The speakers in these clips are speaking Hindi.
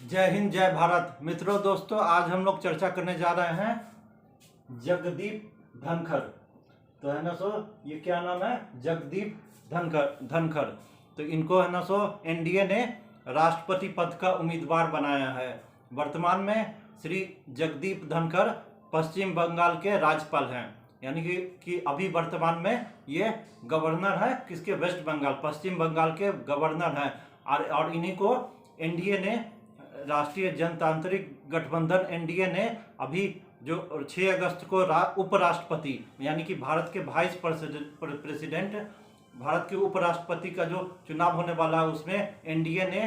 जय हिंद जय भारत। मित्रों दोस्तों, आज हम लोग चर्चा करने जा रहे हैं जगदीप धनखड़। तो है ना ये क्या नाम है? जगदीप धनखड़। तो इनको है ना एनडीए ने राष्ट्रपति पद का उम्मीदवार बनाया है। वर्तमान में श्री जगदीप धनखड़ पश्चिम बंगाल के राज्यपाल हैं, यानी कि अभी वर्तमान में ये गवर्नर है किसके? वेस्ट बंगाल, पश्चिम बंगाल के गवर्नर हैं। और इन्हीं को एनडीए ने, राष्ट्रीय जनतांत्रिक गठबंधन एनडीए ने, अभी जो 6 अगस्त को उपराष्ट्रपति यानी कि भारत के वाइस प्रेसिडेंट, भारत के उपराष्ट्रपति का जो चुनाव होने वाला है उसमें एनडीए ने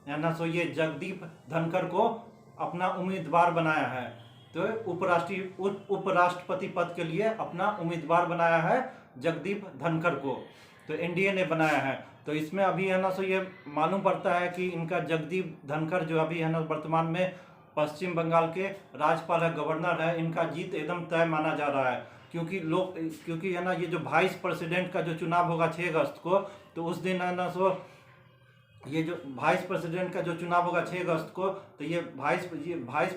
है ना ये जगदीप धनखड़ को अपना उम्मीदवार बनाया है। तो उपराष्ट्रपति पद के लिए अपना उम्मीदवार बनाया है जगदीप धनखड़ को, तो एनडीए ने बनाया है। तो इसमें अभी है ना ये मालूम पड़ता है कि इनका जगदीप धनखड़ जो अभी है ना वर्तमान में पश्चिम बंगाल के राज्यपाल है, गवर्नर है, इनका जीत एकदम तय माना जा रहा है। क्योंकि है ना ये जो वाइस प्रेसिडेंट का जो चुनाव होगा 6 अगस्त को, तो उस दिन है ना ये जो वाइस प्रेसिडेंट का जो चुनाव होगा 6 अगस्त को, तो ये वाइस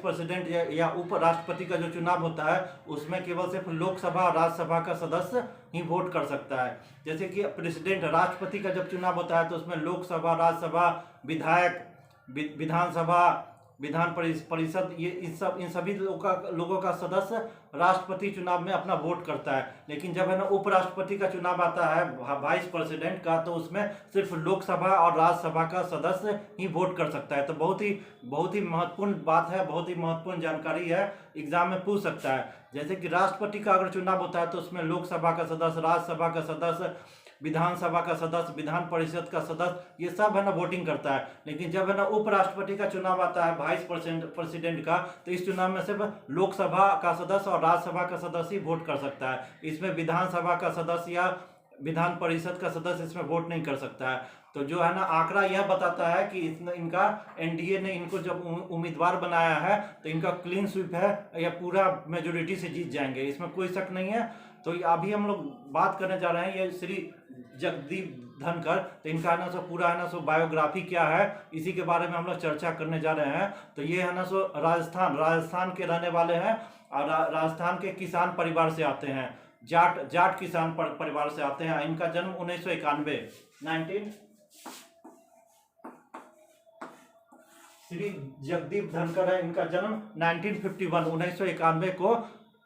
प्रेसिडेंट या उपराष्ट्रपति का जो चुनाव होता है उसमें केवल सिर्फ लोकसभा और राज्यसभा का सदस्य ही वोट कर सकता है। जैसे कि प्रेसिडेंट, राष्ट्रपति का जब चुनाव होता है तो उसमें लोकसभा, राज्यसभा, विधायक, विधानसभा, विधान परिषद, ये इन सभी लोगों का सदस्य राष्ट्रपति चुनाव में अपना वोट करता है। लेकिन जब है ना उपराष्ट्रपति का चुनाव आता है वाइस प्रेसिडेंट का, तो उसमें सिर्फ लोकसभा और राज्यसभा का सदस्य ही वोट कर सकता है। तो बहुत ही महत्वपूर्ण बात है, बहुत ही महत्वपूर्ण जानकारी है, एग्जाम में पूछ सकता है। जैसे कि राष्ट्रपति का अगर चुनाव होता है तो उसमें लोकसभा का सदस्य, राज्यसभा का सदस्य, विधानसभा का सदस्य, विधान परिषद का सदस्य, ये सब है ना वोटिंग करता है। लेकिन जब है ना उपराष्ट्रपति का चुनाव आता है वाइस प्रेसिडेंट का, तो इस चुनाव में सिर्फ लोकसभा का सदस्य और राज्यसभा का सदस्य ही वोट कर सकता है। इसमें विधानसभा का सदस्य या विधान परिषद का सदस्य इसमें वोट नहीं कर सकता है। तो जो है ना आंकड़ा यह बताता है कि इनका एनडीए ने इनको जब उम्मीदवार बनाया है तो इनका क्लीन स्वीप है, या पूरा मेजोरिटी से जीत जाएंगे, इसमें कोई शक नहीं है। तो अभी हम लोग बात करने जा रहे हैं ये श्री जगदीप धनखड़। तो इनका ना पूरा है ना बायोग्राफी क्या है, इसी के बारे में हम लोग चर्चा करने जा रहे हैं। तो ये है ना राजस्थान के रहने वाले हैं और राजस्थान के किसान परिवार से आते हैं, जाट किसान परिवार से आते हैं। इनका जन्म 1991 श्री जगदीप धनखड़ है, इनका जन्म 1991 को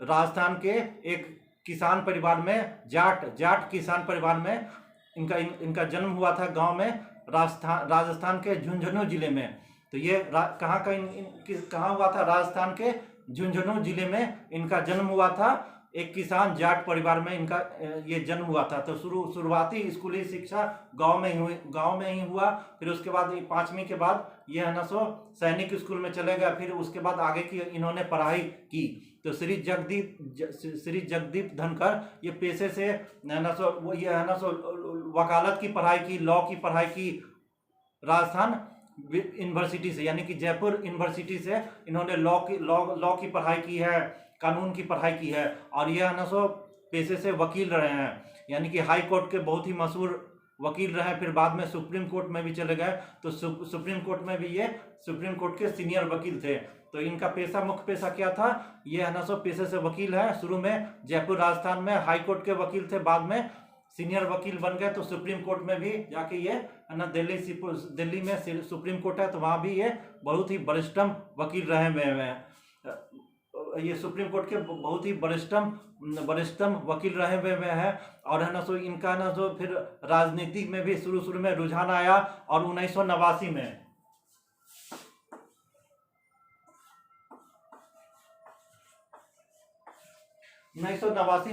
राजस्थान के एक किसान परिवार में, जाट किसान परिवार में इनका जन्म हुआ था, गांव में, राजस्थान के झुंझुनू जिले में। तो ये कहाँ हुआ था? राजस्थान के झुंझुनू जिले में इनका जन्म हुआ था। एक किसान जाट परिवार में इनका ये जन्म हुआ था। तो शुरुआती स्कूली शिक्षा गांव में ही हुआ। फिर उसके बाद 5वीं के बाद ये है ना सैनिक स्कूल में चले गए। फिर उसके बाद आगे की इन्होंने पढ़ाई की। तो श्री जगदीप धनखड़ ये पेशे से है ना ये है ना वकालत की पढ़ाई की, लॉ की पढ़ाई की राजस्थान यूनिवर्सिटी से, यानी कि जयपुर यूनिवर्सिटी से इन्होंने लॉ की पढ़ाई की है, कानून की पढ़ाई की है। और यह है ना पेशे से वकील रहे हैं, यानी कि हाई कोर्ट के बहुत ही मशहूर वकील रहे। फिर बाद में सुप्रीम कोर्ट में भी चले गए। तो सुप्रीम कोर्ट में भी ये सुप्रीम कोर्ट के सीनियर वकील थे। तो इनका मुख्य पेशा क्या था? ये है ना पेशे से वकील है। शुरू में जयपुर राजस्थान में हाई कोर्ट के वकील थे, बाद में सीनियर वकील बन गए। तो सुप्रीम कोर्ट में भी जाके ये है ना, दिल्ली में सुप्रीम कोर्ट है, तो वहाँ भी ये बहुत ही वरिष्ठम वकील रहे हुए हैं। ये सुप्रीम कोर्ट के बहुत ही वरिष्ठम वकील रहे हुए हैं। और है ना इनका ना फिर राजनीति में भी शुरू में रुझान आया। और 1989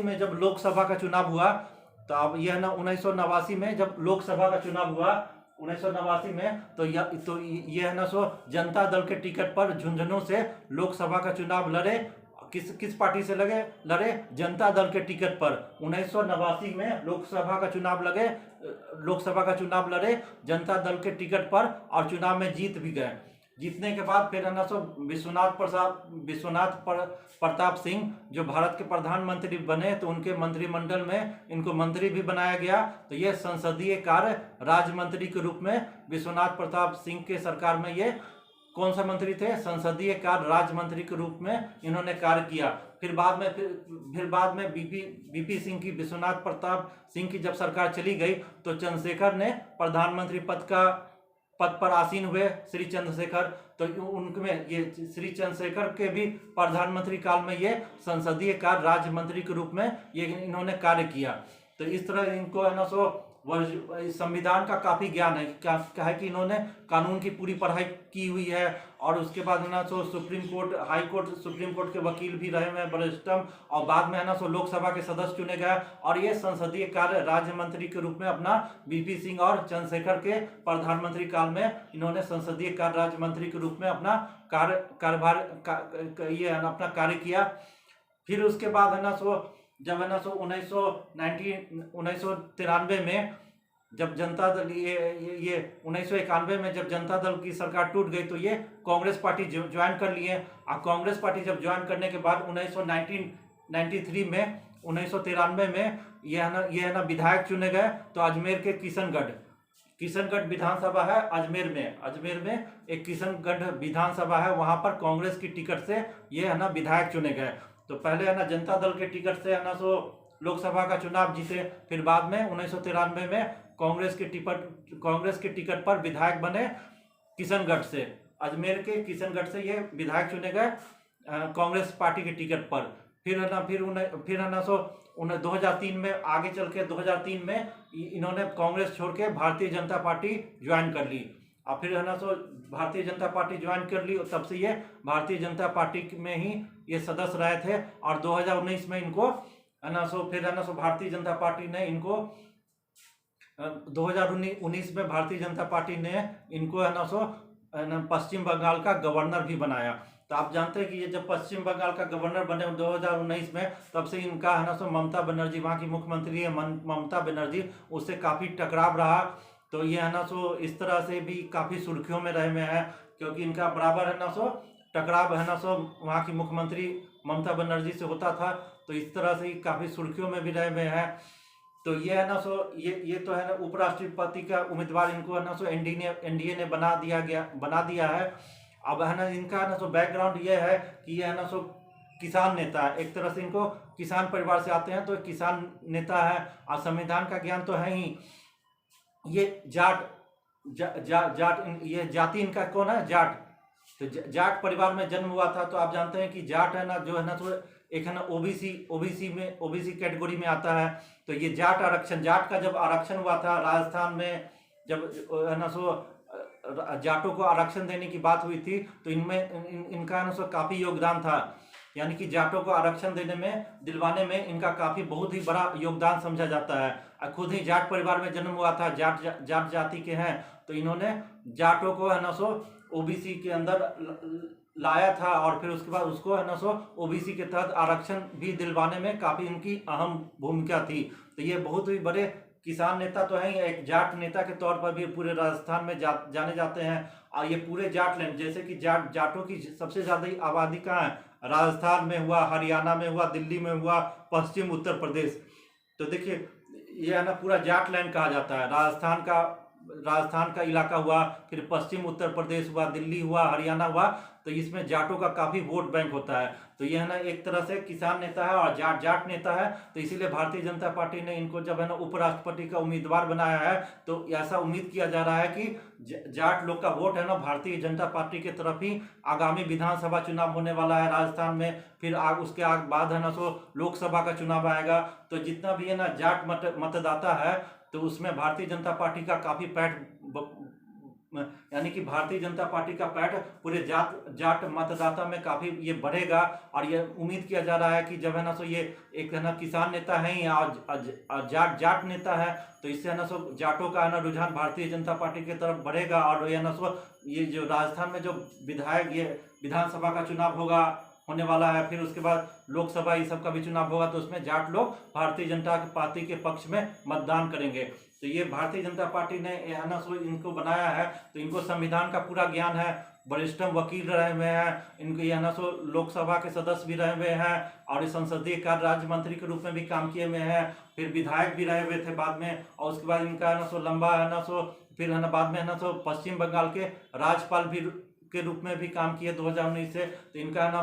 में जब लोकसभा का चुनाव हुआ, तो अब यह ना 1989 में जब लोकसभा का चुनाव हुआ 1989 में, तो ये है ना जनता दल के टिकट पर झुंझुनू से लोकसभा का चुनाव लड़े। किस पार्टी से लड़े? जनता दल के टिकट पर 1989 में लोकसभा का चुनाव लड़े जनता दल के टिकट पर, और चुनाव में जीत भी गए। जीतने के बाद फिर है ना विश्वनाथ प्रताप सिंह जो भारत के प्रधानमंत्री बने, तो उनके मंत्रिमंडल में इनको मंत्री भी बनाया गया। तो ये संसदीय कार्य राज्य मंत्री के रूप में विश्वनाथ प्रताप सिंह के सरकार में ये कौन सा मंत्री थे, संसदीय कार्य राज्य मंत्री के रूप में इन्होंने कार्य किया। फिर बाद में बीपी सिंह की, विश्वनाथ प्रताप सिंह की जब सरकार चली गई तो चंद्रशेखर ने प्रधानमंत्री पद पर आसीन हुए, श्री चंद्रशेखर। तो उनमें ये श्री चंद्रशेखर के भी प्रधानमंत्री काल में ये संसदीय कार्य राज्य मंत्री के रूप में ये इन्होंने कार्य किया। तो इस तरह इनको है ना सो संविधान का काफी ज्ञान है, क्या है कि इन्होंने कानून की पूरी पढ़ाई की हुई है। और उसके बाद है ना so supreme court, high court, supreme court के वकील भी रहे हुए हैं वरिष्ठतम, और बाद में है ना सो लोकसभा के सदस्य चुने गए। और ये संसदीय कार्य राज्य मंत्री के रूप में अपना बीपी सिंह और चंद्रशेखर के प्रधानमंत्री काल में इन्होंने संसदीय कार्य राज्य मंत्री के रूप में अपना कार्यभार ये अपना कार्य किया। फिर उसके बाद है ना सो जब है ना सो 1993 में जब जनता दल ये 1991 में जब जनता दल की सरकार टूट गई तो ये कांग्रेस पार्टी ज्वाइन कर लिए। और कांग्रेस पार्टी जब ज्वाइन करने के बाद 1993 में 1993 में ये है ना विधायक चुने गए। तो अजमेर के किशनगढ़ विधानसभा है अजमेर में एक किशनगढ़ विधानसभा है, वहां पर कांग्रेस की टिकट से ये है ना विधायक चुने गए। तो पहले है ना जनता दल के टिकट से है ना सो लोकसभा का चुनाव जीते। फिर बाद में 1993 में कांग्रेस के टिकट पर विधायक बने किशनगढ़ से, अजमेर के किशनगढ़ से ये विधायक चुने गए कांग्रेस पार्टी के टिकट पर। फिर है ना सो 2003 में आगे चल के 2003 में इन्होंने कांग्रेस छोड़ के भारतीय जनता पार्टी ज्वाइन कर ली। और फिर है ना सो भारतीय जनता पार्टी ज्वाइन कर ली और तब से ये भारतीय जनता पार्टी में ही ये सदस्य रहे थे। और 2019 में इनको है ना सो फिर है ना सो भारतीय जनता पार्टी ने इनको 2019 में भारतीय जनता पार्टी ने इनको है ना सो पश्चिम बंगाल का गवर्नर भी बनाया। तो आप जानते हैं कि ये जब पश्चिम बंगाल का गवर्नर बने 2019 में, तब से इनका है ना सो ममता बनर्जी, वहाँ की मुख्यमंत्री है ममता बनर्जी, उससे काफ़ी टकराव रहा। तो ये है ना सो इस तरह से भी काफ़ी सुर्खियों में रहे हुए हैं, क्योंकि इनका बराबर है ना सो टकराव है ना सो वहाँ की मुख्यमंत्री ममता बनर्जी से होता था। तो इस तरह से काफ़ी सुर्खियों में भी रहे हुए हैं। तो ये है ना सो ये तो है ना उपराष्ट्रपति का उम्मीदवार इनको है ना सो एनडीए ने बना दिया है। अब है ना इनका है ना सो बैकग्राउंड ये है कि ये है ना सो किसान नेता है, एक तरह से इनको किसान परिवार से आते हैं, तो किसान नेता है। और संविधान का ज्ञान तो है ही। ये ये जाति इनका कौन है, जाट। तो जाट परिवार में जन्म हुआ था। तो आप जानते हैं कि जाट है ना जो है ना तो एक है ना ओबीसी कैटेगरी में आता है। तो ये जाट का जब आरक्षण हुआ था राजस्थान में, जब है ना सो जाटों को आरक्षण देने की बात हुई थी, तो इनका है ना सो काफी योगदान था। यानी कि जाटों को आरक्षण दिलवाने में इनका काफी बहुत ही बड़ा योगदान समझा जाता है। खुद ही जाट परिवार में जन्म हुआ था, जाट जाति के हैं। तो इन्होंने जाटों को है ना सो ओबीसी के अंदर लाया था, और फिर उसके बाद उसको है ना सो ओबीसी के तहत आरक्षण भी दिलवाने में काफी इनकी अहम भूमिका थी। तो ये बहुत ही बड़े किसान नेता तो हैं, एक जाट नेता के तौर पर भी पूरे राजस्थान में जाने जाते हैं। और ये पूरे जाट लैंड, जैसे कि जाटों की सबसे ज्यादा आबादी कहाँ है, राजस्थान में हुआ, हरियाणा में हुआ, दिल्ली में हुआ, पश्चिम उत्तर प्रदेश। तो देखिए ये है ना पूरा जाट लैंड कहा जाता है। राजस्थान का इलाका हुआ, फिर पश्चिम उत्तर प्रदेश हुआ, दिल्ली हुआ, हरियाणा हुआ। तो इसमें जाटों का काफी वोट बैंक होता है। तो यह है ना एक तरह से किसान नेता है और जाट नेता है। तो इसीलिए भारतीय जनता पार्टी ने इनको जब है ना उपराष्ट्रपति का उम्मीदवार बनाया है, तो ऐसा उम्मीद किया जा रहा है कि जाट लोग का वोट है ना भारतीय जनता पार्टी के तरफ ही आगामी विधानसभा चुनाव होने वाला है राजस्थान में। फिर उसके बाद है ना सो लोकसभा का चुनाव आएगा। तो जितना भी है ना जाट मतदाता है, तो उसमें भारतीय जनता पार्टी का काफी यानी कि भारतीय जनता पार्टी का पैठ पूरे जाट मतदाता में काफी ये बढ़ेगा। और ये उम्मीद किया जा रहा है कि जब है ना सो ये एक है ना किसान नेता है ही और जाट नेता है, तो इससे है ना सो जाटों का है ना रुझान भारतीय जनता पार्टी की तरफ बढ़ेगा। और ये ना सो ये जो राजस्थान में जो विधानसभा का चुनाव होने वाला है, फिर उसके बाद लोकसभा ये सब का भी चुनाव होगा, तो उसमें जाट लोग भारतीय जनता पार्टी के पक्ष में मतदान करेंगे। तो ये भारतीय जनता पार्टी ने है ना सो इनको बनाया है। तो इनको संविधान का पूरा ज्ञान है, वरिष्ठतम वकील रहे हुए हैं, इनको ये है ना सो लोकसभा के सदस्य भी रहे हुए हैं, और संसदीय कार्य राज्य मंत्री के रूप में भी काम किए हुए हैं, फिर विधायक भी रहे हुए थे बाद में। और उसके बाद इनका है ना सो लंबा है ना सो फिर है ना बाद में है ना सो पश्चिम बंगाल के राज्यपाल भी के रूप में भी काम किए 2019 से। तो इनका है ना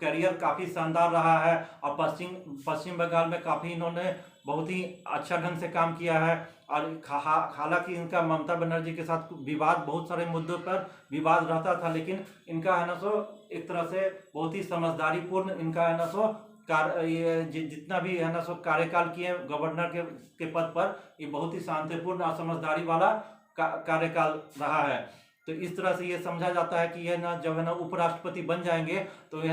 करियर काफ़ी शानदार रहा है और पश्चिम बंगाल में काफ़ी इन्होंने बहुत ही अच्छा ढंग से काम किया है। और हालांकि इनका ममता बनर्जी के साथ विवाद, बहुत सारे मुद्दों पर विवाद रहता था, लेकिन इनका है ना सो एक तरह से बहुत ही समझदारी पूर्ण इनका है ना सो ये जितना भी है ना सो कार्यकाल किए गवर्नर के पद पर, ये बहुत ही शांतिपूर्ण और समझदारी वाला कार्यकाल रहा है। तो इस तरह से ये समझा जाता है कि ये ना जब है ना उपराष्ट्रपति बन जाएंगे तो ये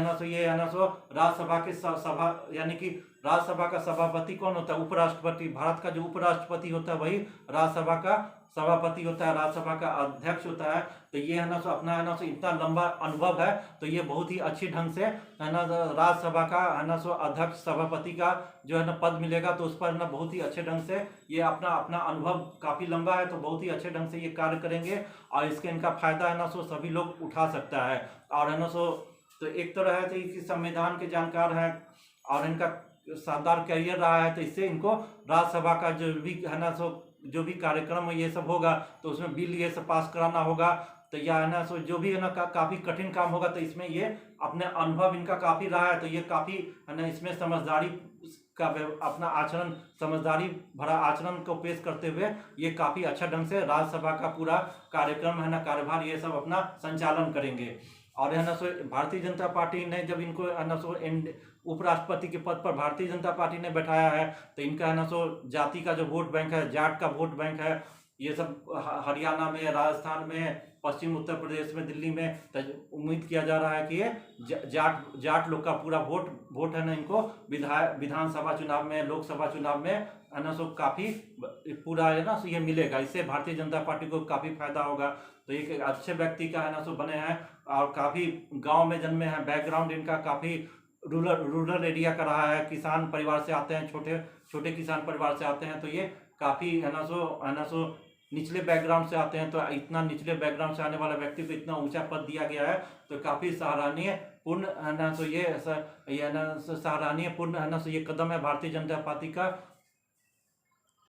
है ना सो राज्यसभा के सभा, यानी कि राज्यसभा का सभापति कौन होता है? उपराष्ट्रपति। भारत का जो उपराष्ट्रपति होता है वही राज्यसभा का सभापति होता है, राज्यसभा का अध्यक्ष होता है। तो ये है ना सो अपना है ना सो इतना लंबा अनुभव है, तो ये बहुत ही अच्छी ढंग से है ना राज्यसभा का है ना सो अध्यक्ष सभापति का जो है ना पद मिलेगा, तो उस पर ना बहुत ही अच्छे ढंग से ये अपना अनुभव काफ़ी लंबा है, तो बहुत ही अच्छे ढंग से ये कार्य करेंगे और इसके इनका फायदा है ना सो सभी लोग उठा सकता है। और है ना सो तो एक तो रहे थे कि संविधान के जानकार हैं और इनका शानदार करियर रहा है, तो इससे इनको राज्यसभा का जो भी है ना सो जो भी कार्यक्रम ये सब होगा तो उसमें बिल ये सब पास कराना होगा, तो या है ना सो जो भी है ना काफ़ी कठिन काम होगा, तो इसमें ये अपने अनुभव इनका काफ़ी रहा है, तो ये काफ़ी है ना इसमें समझदारी का अपना आचरण, समझदारी भरा आचरण को पेश करते हुए ये काफ़ी अच्छा ढंग से राज्यसभा का पूरा कार्यक्रम है ना कार्यभार ये सब अपना संचालन करेंगे। और है ना सो भारतीय जनता पार्टी ने जब इनको है ना सो उपराष्ट्रपति के पद पर भारतीय जनता पार्टी ने बैठाया है, तो इनका है ना सो जाति का जो वोट बैंक है, जाट का वोट बैंक है, ये सब हरियाणा में, राजस्थान में, पश्चिम उत्तर प्रदेश में, दिल्ली में उम्मीद किया जा रहा है कि ये जाट लोग का पूरा वोट है ना इनको विधानसभा चुनाव में, लोकसभा चुनाव में है ना सो काफ़ी पूरा है ना सो ये मिलेगा। इससे भारतीय जनता पार्टी को काफ़ी फायदा होगा। तो एक अच्छे व्यक्ति का है ना सो बने हैं और काफ़ी गांव में जन्मे हैं, बैकग्राउंड इनका काफ़ी रूरल एरिया का रहा है, किसान परिवार से आते हैं, छोटे किसान परिवार से आते हैं, तो ये काफ़ी है ना सो निचले बैकग्राउंड से आते हैं। तो इतना निचले बैकग्राउंड से आने वाला व्यक्ति को इतना ऊंचा पद दिया गया है, तो काफ़ी सराहनीय पूर्ण है ना सो ये है ना सराहनीय पूर्ण है ना सो ये कदम है भारतीय जनता पार्टी का